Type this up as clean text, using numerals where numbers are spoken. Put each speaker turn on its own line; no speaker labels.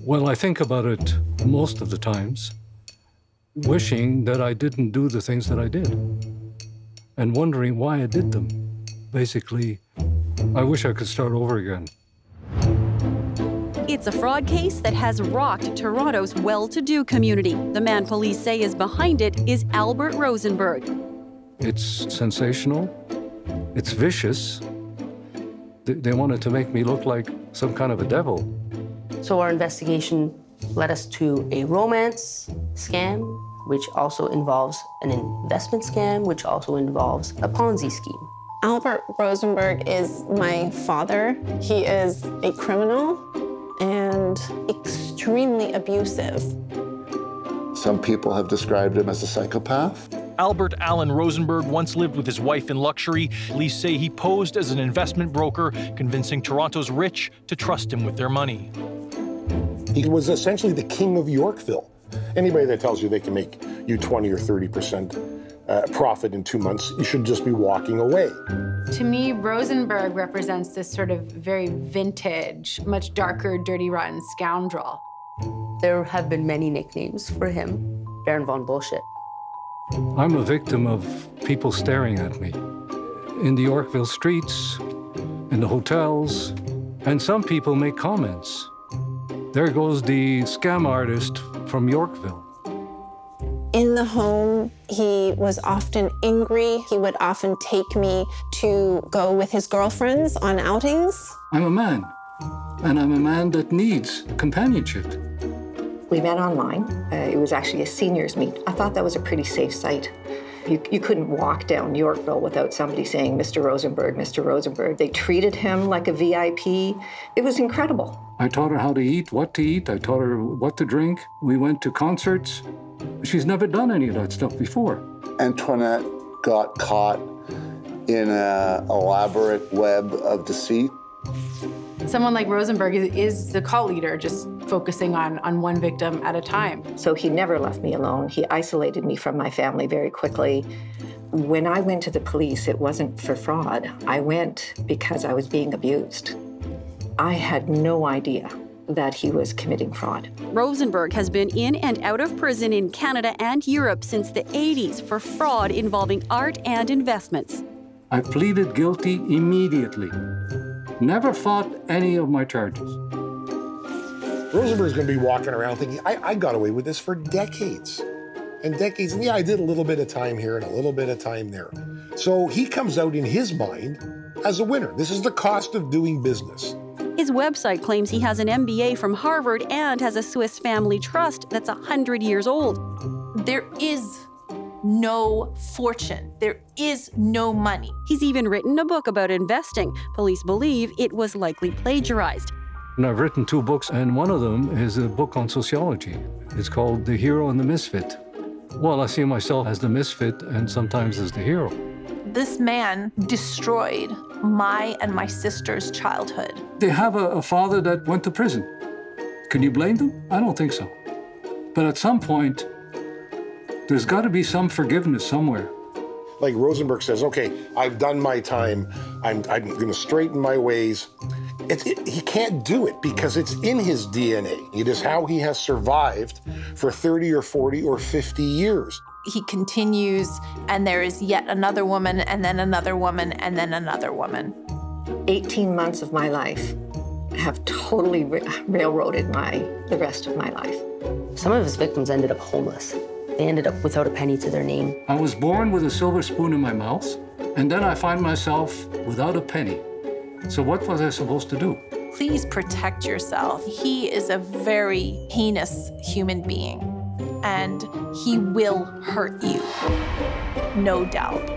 Well, I think about it most of the times, wishing that I didn't do the things that I did and wondering why I did them. Basically, I wish I could start over again.
It's a fraud case that has rocked Toronto's well-to-do community. The man police say is behind it is Albert Rosenberg.
It's sensational. It's vicious. They wanted to make me look like some kind of a devil.
So our investigation led us to a romance scam, which also involves an investment scam, which also involves a Ponzi scheme.
Albert Rosenberg is my father. He is a criminal and extremely abusive.
Some people have described him as a psychopath.
Albert Allen Rosenberg once lived with his wife in luxury. Police say he posed as an investment broker, convincing Toronto's rich to trust him with their money.
He was essentially the king of Yorkville. Anybody that tells you they can make you 20 or 30% profit in 2 months, you should just be walking away.
To me, Rosenberg represents this sort of very vintage, much darker, dirty, rotten scoundrel.
There have been many nicknames for him. Baron von Bullshit.
I'm a victim of people staring at me in the Yorkville streets, in the hotels, and some people make comments. There goes the scam artist from Yorkville.
In the home, he was often angry. He would often take me to go with his girlfriends on outings.
I'm a man, and I'm a man that needs companionship.
We met online. It was actually a seniors meet. I thought that was a pretty safe site. You couldn't walk down Yorkville without somebody saying, Mr. Rosenberg, Mr. Rosenberg. They treated him like a VIP. It was incredible.
I taught her how to eat, what to eat. I taught her what to drink. We went to concerts. She's never done any of that stuff before.
Antoinette got caught in an elaborate web of deceit.
Someone like Rosenberg is the cult leader, just focusing on one victim at a time.
So he never left me alone. He isolated me from my family very quickly. When I went to the police, it wasn't for fraud. I went because I was being abused. I had no idea that he was committing fraud.
Rosenberg has been in and out of prison in Canada and Europe since the 80s for fraud involving art and investments.
I pleaded guilty immediately. Never fought any of my charges.
Rosenberg's gonna be walking around thinking, I got away with this for decades and decades. And yeah, I did a little bit of time here and a little bit of time there. So he comes out in his mind as a winner. This is the cost of doing business.
His website claims he has an MBA from Harvard and has a Swiss family trust that's 100 years old.
There is no fortune. There is no money.
He's even written a book about investing. Police believe it was likely plagiarized.
And I've written 2 books, and one of them is a book on sociology. It's called The Hero and the Misfit. Well, I see myself as the misfit and sometimes as the hero.
This man destroyed my and my sister's childhood.
They have a father that went to prison. Can you blame them? I don't think so. But at some point, there's got to be some forgiveness somewhere.
Like Rosenberg says, okay, I've done my time. I'm going to straighten my ways. He can't do it because it's in his DNA. It is how he has survived for 30 or 40 or 50 years.
He continues, and there is yet another woman, and then another woman, and then another woman.
18 months of my life have totally railroaded the rest of my life.
Some of his victims ended up homeless. They ended up without a penny to their name.
I was born with a silver spoon in my mouth, and then I find myself without a penny. So what was I supposed to do?
Please protect yourself. He is a very heinous human being, and he will hurt you, no doubt.